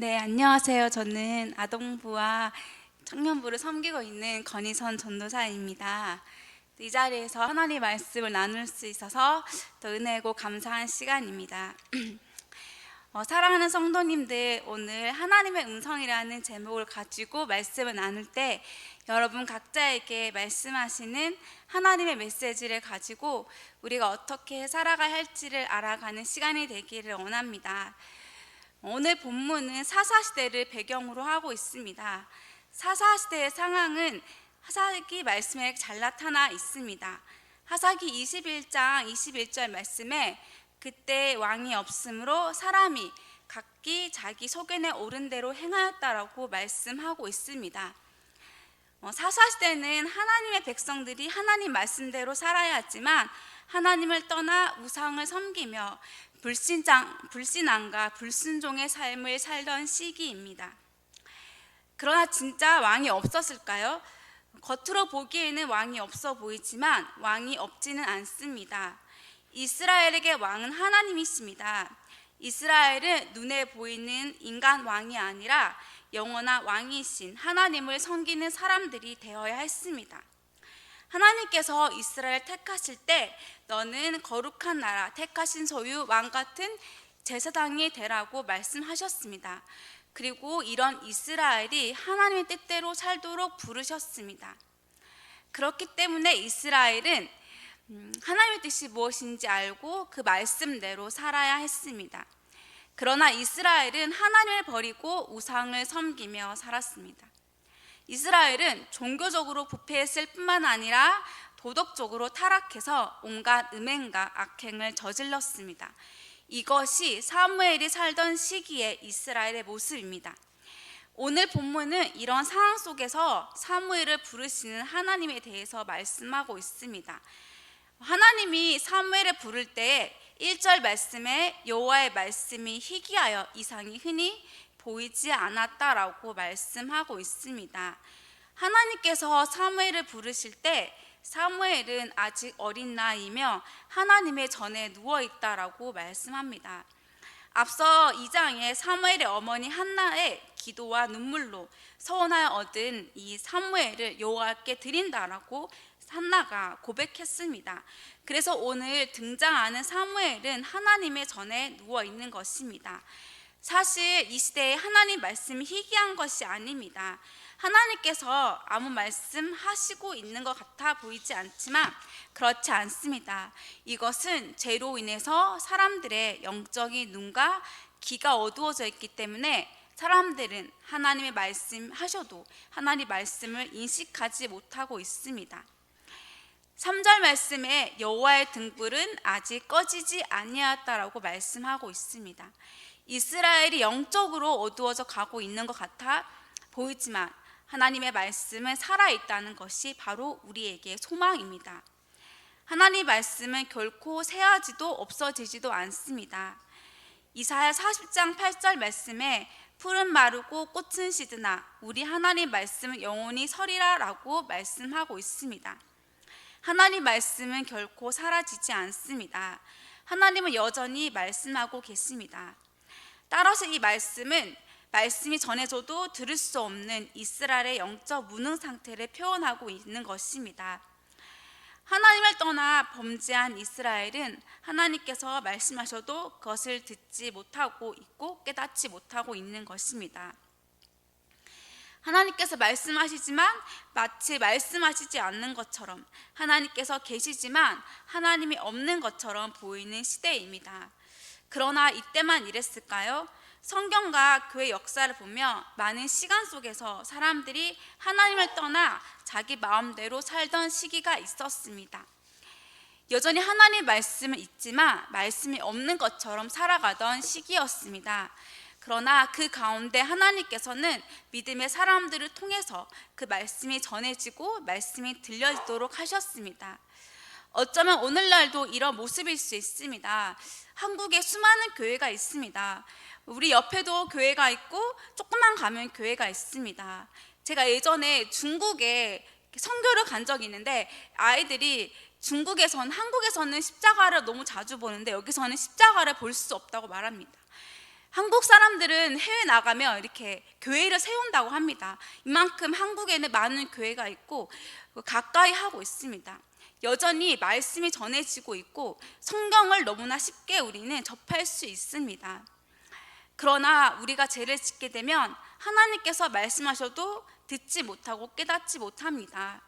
네, 안녕하세요. 저는 아동부와 청년부를 섬기고 있는 건희선 전도사입니다. 이 자리에서 하나님 말씀을 나눌 수 있어서 더 은혜고 감사한 시간입니다. 사랑하는 성도님들, 오늘 하나님의 음성이라는 제목을 가지고 말씀을 나눌 때 여러분 각자에게 말씀하시는 하나님의 메시지를 가지고 우리가 어떻게 살아가야 할지를 알아가는 시간이 되기를 원합니다. 오늘 본문은 사사시대를 배경으로 하고 있습니다. 사사시대의 상황은 하사기 말씀에 잘 나타나 있습니다. 하사기 21장 21절 말씀에 그때 왕이 없으므로 사람이 각기 자기 소견에 오른 대로 행하였다라고 말씀하고 있습니다. 사사시대는 하나님의 백성들이 하나님 말씀대로 살아야 하지만 하나님을 떠나 우상을 섬기며 불신앙과 불순종의 삶을 살던 시기입니다. 그러나 진짜 왕이 없었을까요? 겉으로 보기에는 왕이 없어 보이지만 왕이 없지는 않습니다. 이스라엘에게 왕은 하나님이십니다. 이스라엘은 눈에 보이는 인간 왕이 아니라 영원한 왕이신 하나님을 섬기는 사람들이 되어야 했습니다. 하나님께서 이스라엘 택하실 때 너는 거룩한 나라 택하신 소유 왕 같은 제사장이 되라고 말씀하셨습니다. 그리고 이런 이스라엘이 하나님의 뜻대로 살도록 부르셨습니다. 그렇기 때문에 이스라엘은 하나님의 뜻이 무엇인지 알고 그 말씀대로 살아야 했습니다. 그러나 이스라엘은 하나님을 버리고 우상을 섬기며 살았습니다. 이스라엘은 종교적으로 부패했을 뿐만 아니라 도덕적으로 타락해서 온갖 음행과 악행을 저질렀습니다. 이것이 사무엘이 살던 시기의 이스라엘의 모습입니다. 오늘 본문은 이런 상황 속에서 사무엘을 부르시는 하나님에 대해서 말씀하고 있습니다. 하나님이 사무엘을 부를 때 1절 말씀에 여호와의 말씀이 희귀하여 이상이 흔히 보이지 않았다라고 말씀하고 있습니다. 하나님께서 사무엘을 부르실 때 사무엘은 아직 어린 나이이며 하나님의 전에 누워있다라고 말씀합니다. 앞서 2장에 사무엘의 어머니 한나의 기도와 눈물로 서원하여 얻은 이 사무엘을 여호와께 드린다라고 한나가 고백했습니다. 그래서 오늘 등장하는 사무엘은 하나님의 전에 누워있는 것입니다. 사실 이 시대에 하나님 말씀이 희귀한 것이 아닙니다. 하나님께서 아무 말씀하시고 있는 것 같아 보이지 않지만 그렇지 않습니다. 이것은 죄로 인해서 사람들의 영적인 눈과 귀가 어두워져 있기 때문에 사람들은 하나님의 말씀하셔도 하나님 말씀을 인식하지 못하고 있습니다. 3절 말씀에 여호와의 등불은 아직 꺼지지 아니하였다라고 말씀하고 있습니다. 이스라엘이 영적으로 어두워져 가고 있는 것 같아 보이지만 하나님의 말씀은 살아있다는 것이 바로 우리에게 소망입니다. 하나님의 말씀은 결코 새하지도 없어지지도 않습니다. 이사야 40장 8절 말씀에 풀은 마르고 꽃은 시드나 우리 하나님 말씀은 영원히 서리라 라고 말씀하고 있습니다. 하나님 말씀은 결코 사라지지 않습니다. 하나님은 여전히 말씀하고 계십니다. 따라서 이 말씀이 전해져도 들을 수 없는 이스라엘의 영적 무능 상태를 표현하고 있는 것입니다. 하나님을 떠나 범죄한 이스라엘은 하나님께서 말씀하셔도 그것을 듣지 못하고 있고 깨닫지 못하고 있는 것입니다. 하나님께서 말씀하시지만 마치 말씀하시지 않는 것처럼, 하나님께서 계시지만 하나님이 없는 것처럼 보이는 시대입니다. 그러나 이때만 이랬을까요? 성경과 교회 역사를 보며 많은 시간 속에서 사람들이 하나님을 떠나 자기 마음대로 살던 시기가 있었습니다. 여전히 하나님 말씀은 있지만 말씀이 없는 것처럼 살아가던 시기였습니다. 그러나 그 가운데 하나님께서는 믿음의 사람들을 통해서 그 말씀이 전해지고 말씀이 들려지도록 하셨습니다. 어쩌면 오늘날도 이런 모습일 수 있습니다. 한국에 수많은 교회가 있습니다. 우리 옆에도 교회가 있고 조금만 가면 교회가 있습니다. 제가 예전에 중국에 선교를 간 적이 있는데 아이들이 한국에서는 십자가를 너무 자주 보는데 여기서는 십자가를 볼 수 없다고 말합니다. 한국 사람들은 해외 나가면 이렇게 교회를 세운다고 합니다. 이만큼 한국에는 많은 교회가 있고 가까이 하고 있습니다. 여전히 말씀이 전해지고 있고 성경을 너무나 쉽게 우리는 접할 수 있습니다. 그러나 우리가 죄를 짓게 되면 하나님께서 말씀하셔도 듣지 못하고 깨닫지 못합니다.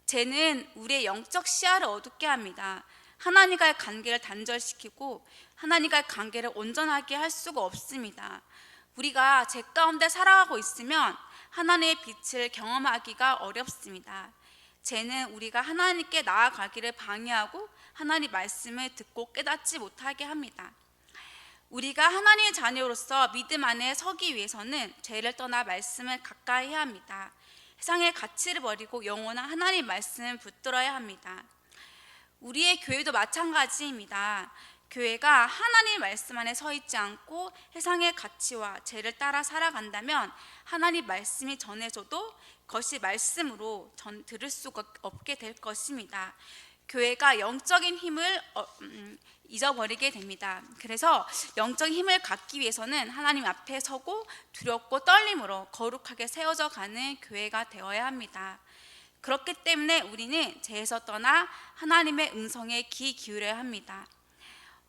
죄는 우리의 영적 시야를 어둡게 합니다. 하나님과의 관계를 단절시키고 하나님과의 관계를 온전하게 할 수가 없습니다. 우리가 죄 가운데 살아가고 있으면 하나님의 빛을 경험하기가 어렵습니다. 죄는 우리가 하나님께 나아가기를 방해하고 하나님 말씀을 듣고 깨닫지 못하게 합니다. 우리가 하나님의 자녀로서 믿음 안에 서기 위해서는 죄를 떠나 말씀을 가까이 해야 합니다. 세상의 가치를 버리고 영원한 하나님 말씀을 붙들어야 합니다. 우리의 교회도 마찬가지입니다. 교회가 하나님 말씀 안에 서 있지 않고 세상의 가치와 죄를 따라 살아간다면 하나님 말씀이 전해져도 그것이 말씀으로 들을 수가 없게 될 것입니다. 교회가 영적인 힘을 잊어버리게 됩니다. 그래서 영적인 힘을 갖기 위해서는 하나님 앞에 서고 두렵고 떨림으로 거룩하게 세워져 가는 교회가 되어야 합니다. 그렇기 때문에 우리는 죄에서 떠나 하나님의 음성에 귀 기울여야 합니다.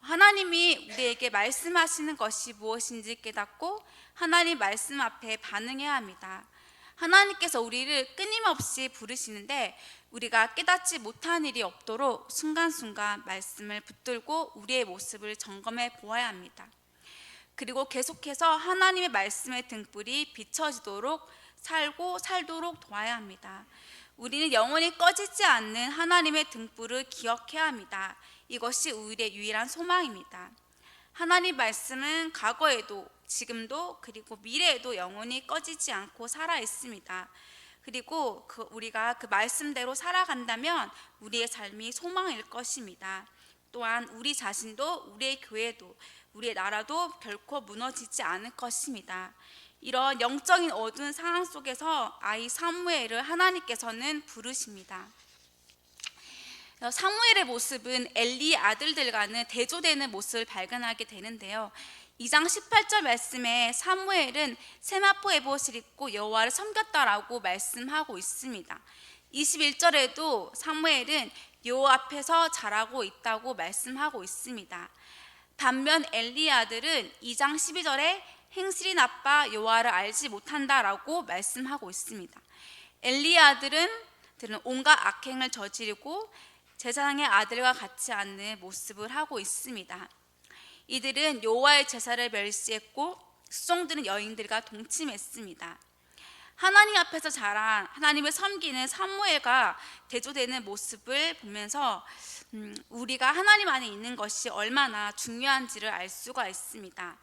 하나님이 우리에게 말씀하시는 것이 무엇인지 깨닫고 하나님 말씀 앞에 반응해야 합니다. 하나님께서 우리를 끊임없이 부르시는데 우리가 깨닫지 못한 일이 없도록 순간순간 말씀을 붙들고 우리의 모습을 점검해 보아야 합니다. 그리고 계속해서 하나님의 말씀의 등불이 비춰지도록 살도록 도와야 합니다. 우리는 영원히 꺼지지 않는 하나님의 등불을 기억해야 합니다. 이것이 우리의 유일한 소망입니다. 하나님 말씀은 과거에도 지금도 그리고 미래에도 영원히 꺼지지 않고 살아 있습니다. 그리고 우리가 그 말씀대로 살아간다면 우리의 삶이 소망일 것입니다. 또한 우리 자신도 우리의 교회도 우리의 나라도 결코 무너지지 않을 것입니다. 이런 영적인 어두운 상황 속에서 아이 사무엘을 하나님께서는 부르십니다. 사무엘의 모습은 엘리의 아들들과는 대조되는 모습을 발견하게 되는데요. 2장 18절 말씀에 사무엘은 세마포 에봇을 입고 여호와를 섬겼다라고 말씀하고 있습니다. 21절에도 사무엘은 여호와 앞에서 자라고 있다고 말씀하고 있습니다. 반면 엘리의 아들은 2장 12절에 행실이 나빠 여호와를 알지 못한다라고 말씀하고 있습니다. 엘리의 아들은 온갖 악행을 저지르고 제사장의 아들과 같지 않는 모습을 하고 있습니다. 이들은 여호와의 제사를 멸시했고 수종드는 여인들과 동침했습니다. 하나님 앞에서 자란 하나님을 섬기는 사무엘과 대조되는 모습을 보면서 우리가 하나님 안에 있는 것이 얼마나 중요한지를 알 수가 있습니다.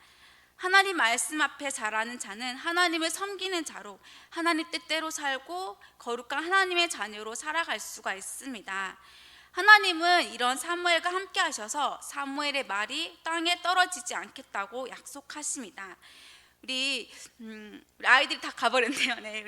하나님 말씀 앞에 자라는 자는 하나님을 섬기는 자로 하나님 뜻대로 살고 거룩한 하나님의 자녀로 살아갈 수가 있습니다. 하나님은 이런 사무엘과 함께 하셔서 사무엘의 말이 땅에 떨어지지 않겠다고 약속하십니다. 우리 아이들이 다 가버렸네요. 네,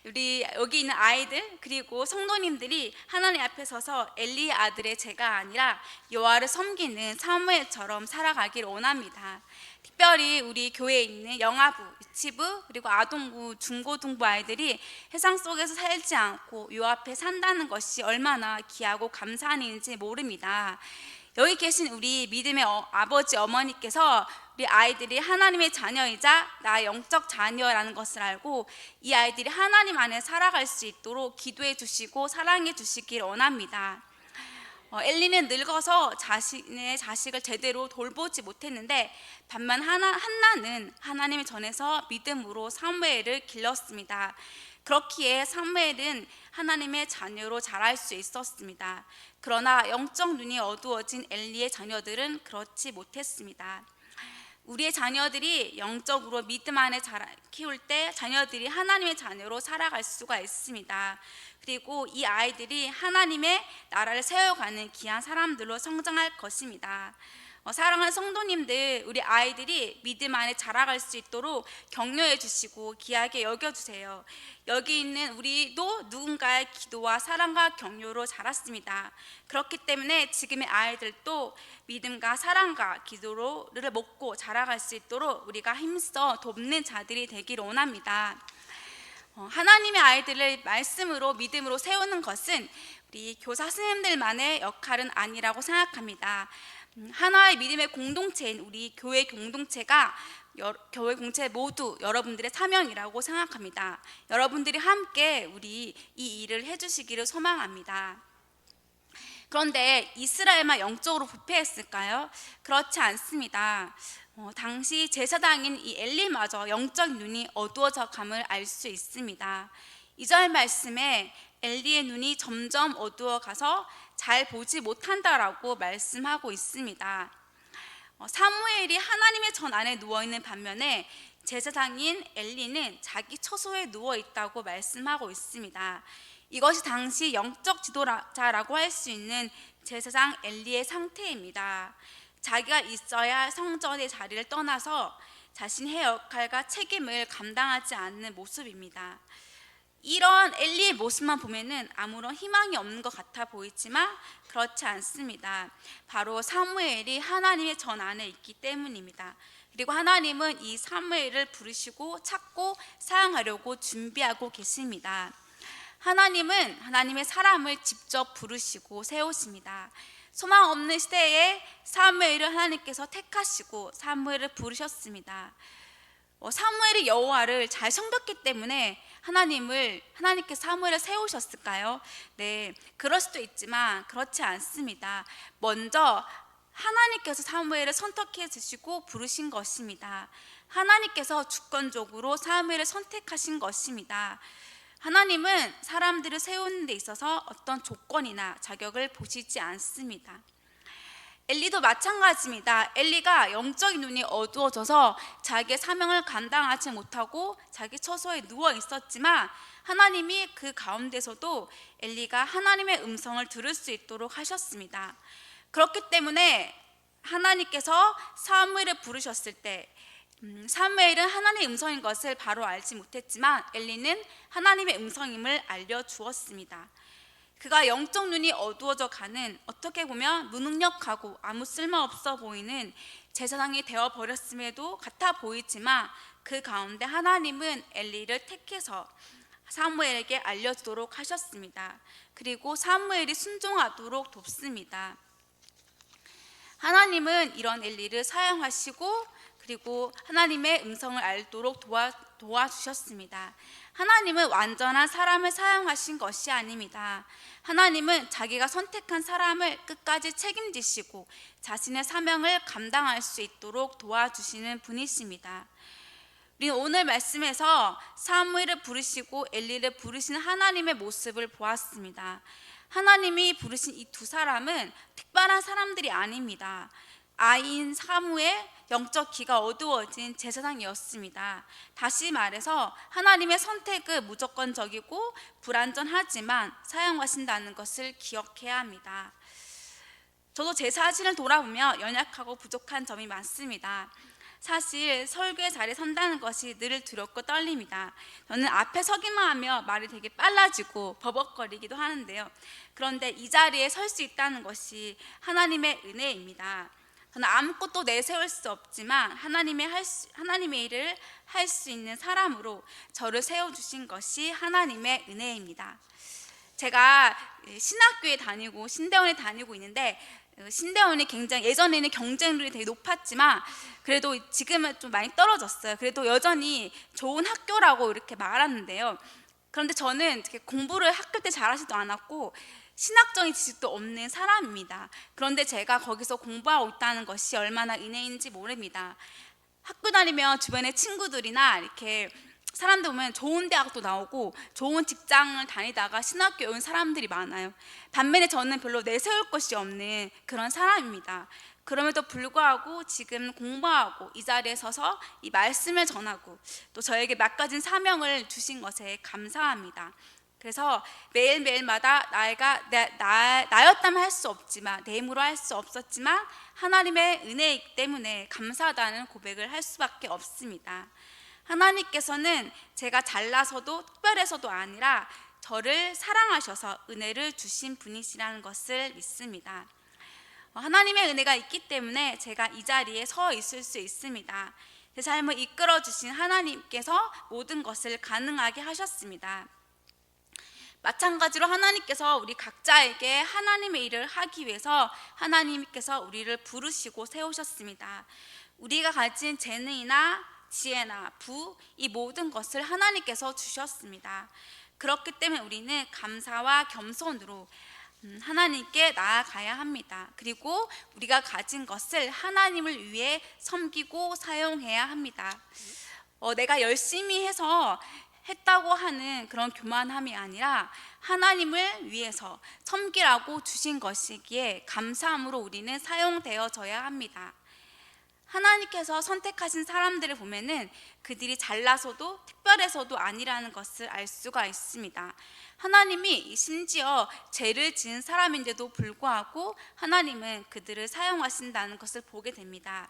우리 여기 있는 아이들 그리고 성도님들이 하나님 앞에 서서 엘리의 아들의 제가 아니라 여호와를 섬기는 사무엘처럼 살아가기를 원합니다. 특별히 우리 교회에 있는 영아부, 유치부 그리고 아동부, 중고등부 아이들이 세상 속에서 살지 않고 요 앞에 산다는 것이 얼마나 귀하고 감사한 일인지 모릅니다. 여기 계신 우리 믿음의 아버지 어머니께서 우리 아이들이 하나님의 자녀이자 나의 영적 자녀라는 것을 알고 이 아이들이 하나님 안에 살아갈 수 있도록 기도해 주시고 사랑해 주시길 원합니다. 엘리는 늙어서 자신의 자식을 제대로 돌보지 못했는데 반면 한나는 하나님의 전에서 믿음으로 사무엘을 길렀습니다. 그렇기에 사무엘은 하나님의 자녀로 자랄 수 있었습니다. 그러나 영적 눈이 어두워진 엘리의 자녀들은 그렇지 못했습니다. 우리의 자녀들이 영적으로 믿음 안에 키울 때 자녀들이 하나님의 자녀로 살아갈 수가 있습니다. 그리고 이 아이들이 하나님의 나라를 세워가는 귀한 사람들로 성장할 것입니다. 사랑하는 성도님들, 우리 아이들이 믿음 안에 자라갈 수 있도록 격려해 주시고 귀하게 여겨주세요. 여기 있는 우리도 누군가의 기도와 사랑과 격려로 자랐습니다. 그렇기 때문에 지금의 아이들도 믿음과 사랑과 기도를 먹고 자라갈 수 있도록 우리가 힘써 돕는 자들이 되기를 원합니다. 하나님의 아이들을 말씀으로 믿음으로 세우는 것은 우리 교사 선생님들만의 역할은 아니라고 생각합니다. 하나의 믿음의 공동체인 우리 교회 공동체가 교회 공동체 모두 여러분들의 사명이라고 생각합니다. 여러분들이 함께 우리 이 일을 해주시기를 소망합니다. 그런데 이스라엘만 영적으로 부패했을까요? 그렇지 않습니다. 당시 제사장인 이 엘리마저 영적 눈이 어두워져 감을 알 수 있습니다. 2절 말씀에 엘리의 눈이 점점 어두워 가서 잘 보지 못한다라고 말씀하고 있습니다. 사무엘이 하나님의 전 안에 누워있는 반면에 제사장인 엘리는 자기 처소에 누워있다고 말씀하고 있습니다. 이것이 당시 영적 지도자라고 할 수 있는 제사장 엘리의 상태입니다. 자기가 있어야 할 성전의 자리를 떠나서 자신의 역할과 책임을 감당하지 않는 모습입니다. 이런 엘리의 모습만 보면은 아무런 희망이 없는 것 같아 보이지만 그렇지 않습니다. 바로 사무엘이 하나님의 전 안에 있기 때문입니다. 그리고 하나님은 이 사무엘을 부르시고 찾고 사용하려고 준비하고 계십니다. 하나님은 하나님의 사람을 직접 부르시고 세우십니다. 소망 없는 시대에 사무엘을 하나님께서 택하시고 사무엘을 부르셨습니다. 사무엘이 여호와를 잘 섬겼기 때문에 하나님께서 사무엘을 세우셨을까요? 네, 그럴 수도 있지만 그렇지 않습니다. 먼저 하나님께서 사무엘을 선택해 주시고 부르신 것입니다. 하나님께서 주권적으로 사무엘을 선택하신 것입니다. 하나님은 사람들을 세우는 데 있어서 어떤 조건이나 자격을 보시지 않습니다. 엘리도 마찬가지입니다. 엘리가 영적인 눈이 어두워져서 자기의 사명을 감당하지 못하고 자기 처소에 누워 있었지만 하나님이 그 가운데서도 엘리가 하나님의 음성을 들을 수 있도록 하셨습니다. 그렇기 때문에 하나님께서 사무엘을 부르셨을 때 사무엘은 하나님의 음성인 것을 바로 알지 못했지만 엘리는 하나님의 음성임을 알려주었습니다. 그가 영적 눈이 어두워져 가는, 어떻게 보면 무능력하고 아무 쓸모없어 보이는 제사장이 되어버렸음에도 같아 보이지만 그 가운데 하나님은 엘리를 택해서 사무엘에게 알려주도록 하셨습니다. 그리고 사무엘이 순종하도록 돕습니다. 하나님은 이런 엘리를 사용하시고 그리고 하나님의 음성을 알도록 도와주셨습니다. 하나님은 완전한 사람을 사용하신 것이 아닙니다. 하나님은 자기가 선택한 사람을 끝까지 책임지시고 자신의 사명을 감당할 수 있도록 도와주시는 분이십니다. 우리는 오늘 말씀에서 사무엘을 부르시고 엘리를 부르신 하나님의 모습을 보았습니다. 하나님이 부르신 이 두 사람은 특별한 사람들이 아닙니다. 아이인 사무엘, 영적 귀가 어두워진 제사장이었습니다. 다시 말해서 하나님의 선택은 무조건적이고 불완전하지만 사용하신다는 것을 기억해야 합니다. 저도 제 자신을 돌아보며 연약하고 부족한 점이 많습니다. 사실 설교의 자리에 선다는 것이 늘 두렵고 떨립니다. 저는 앞에 서기만 하며 말이 되게 빨라지고 버벅거리기도 하는데요. 그런데 이 자리에 설 수 있다는 것이 하나님의 은혜입니다. 저는 아무것도 내세울 수 없지만 하나님의 일을 할 수 있는 사람으로 저를 세워주신 것이 하나님의 은혜입니다. 제가 신학교에 다니고 신대원에 다니고 있는데 신대원이 굉장히 예전에는 경쟁률이 되게 높았지만 그래도 지금은 좀 많이 떨어졌어요. 그래도 여전히 좋은 학교라고 이렇게 말하는데요. 그런데 저는 공부를 학교 때 잘하지도 않았고 신학적인 지식도 없는 사람입니다. 그런데 제가 거기서 공부하고 있다는 것이 얼마나 은혜인지 모릅니다. 학교 다니면 주변에 친구들이나 이렇게 사람들 보면 좋은 대학도 나오고 좋은 직장을 다니다가 신학교에 온 사람들이 많아요. 반면에 저는 별로 내세울 것이 없는 그런 사람입니다. 그럼에도 불구하고 지금 공부하고 이 자리에 서서 이 말씀을 전하고 또 저에게 맡겨진 사명을 주신 것에 감사합니다. 그래서 매일매일마다 나였다면 할 수 없지만, 내 힘으로 할 수 없었지만 하나님의 은혜이기 때문에 감사하다는 고백을 할 수밖에 없습니다. 하나님께서는 제가 잘나서도 특별해서도 아니라 저를 사랑하셔서 은혜를 주신 분이시라는 것을 믿습니다. 하나님의 은혜가 있기 때문에 제가 이 자리에 서 있을 수 있습니다. 제 삶을 이끌어 주신 하나님께서 모든 것을 가능하게 하셨습니다. 마찬가지로 하나님께서 우리 각자에게 하나님의 일을 하기 위해서 하나님께서 우리를 부르시고 세우셨습니다. 우리가 가진 재능이나 지혜나 부, 이 모든 것을 하나님께서 주셨습니다. 그렇기 때문에 우리는 감사와 겸손으로 하나님께 나아가야 합니다. 그리고 우리가 가진 것을 하나님을 위해 섬기고 사용해야 합니다. 내가 열심히 해서 했다고 하는 그런 교만함이 아니라 하나님을 위해서 섬기라고 주신 것이기에 감사함으로 우리는 사용되어져야 합니다. 하나님께서 선택하신 사람들을 보면은 그들이 잘나서도 특별해서도 아니라는 것을 알 수가 있습니다. 하나님이 심지어 죄를 지은 사람인데도 불구하고 하나님은 그들을 사용하신다는 것을 보게 됩니다.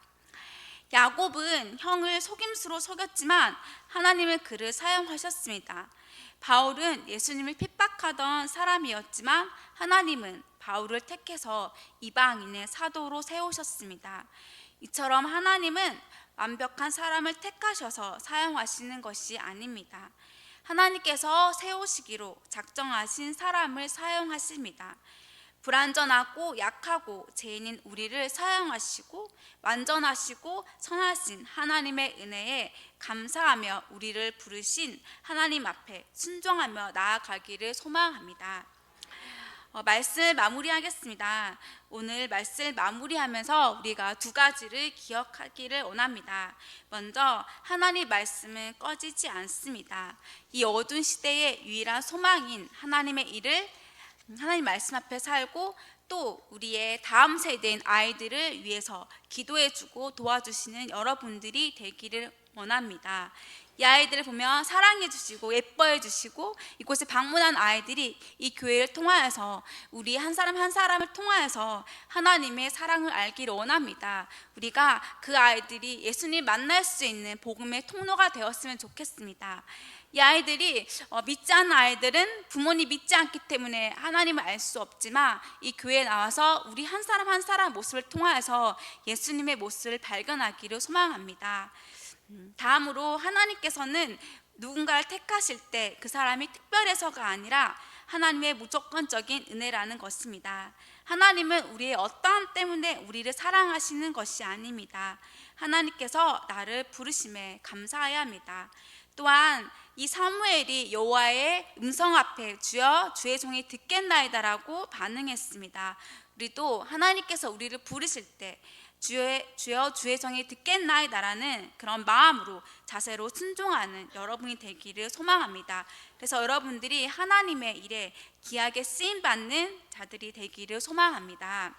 야곱은 형을 속임수로 속였지만 하나님은 그를 사용하셨습니다. 바울은 예수님을 핍박하던 사람이었지만 하나님은 바울을 택해서 이방인의 사도로 세우셨습니다. 이처럼 하나님은 완벽한 사람을 택하셔서 사용하시는 것이 아닙니다. 하나님께서 세우시기로 작정하신 사람을 사용하십니다. 불완전하고 약하고 죄인인 우리를 사용하시고 완전하시고 선하신 하나님의 은혜에 감사하며 우리를 부르신 하나님 앞에 순종하며 나아가기를 소망합니다. 말씀 마무리하겠습니다. 오늘 말씀 마무리하면서 우리가 두 가지를 기억하기를 원합니다. 먼저 하나님 말씀은 꺼지지 않습니다. 이 어두운 시대의 유일한 소망인 하나님의 일을 하나님 말씀 앞에 살고 또 우리의 다음 세대인 아이들을 위해서 기도해주고 도와주시는 여러분들이 되기를 원합니다. 이 아이들을 보면 사랑해 주시고 예뻐해 주시고 이곳에 방문한 아이들이 이 교회를 통하여서 우리 한 사람 한 사람을 통하여서 하나님의 사랑을 알기를 원합니다. 우리가 그 아이들이 예수님 만날 수 있는 복음의 통로가 되었으면 좋겠습니다. 이 아이들이 믿지 않는 아이들은 부모님 믿지 않기 때문에 하나님을 알 수 없지만 이 교회에 나와서 우리 한 사람 한 사람 모습을 통하여서 예수님의 모습을 발견하기를 소망합니다. 다음으로 하나님께서는 누군가를 택하실 때 그 사람이 특별해서가 아니라 하나님의 무조건적인 은혜라는 것입니다. 하나님은 우리의 어떠함 때문에 우리를 사랑하시는 것이 아닙니다. 하나님께서 나를 부르심에 감사해야 합니다. 또한 이 사무엘이 여호와의 음성 앞에 주여 주의 종이 듣겠나이다라고 반응했습니다. 우리도 하나님께서 우리를 부르실 때 주여 주의 종이 듣겠나이다라는 그런 마음으로 자세로 순종하는 여러분이 되기를 소망합니다. 그래서 여러분들이 하나님의 일에 귀하게 쓰임받는 자들이 되기를 소망합니다.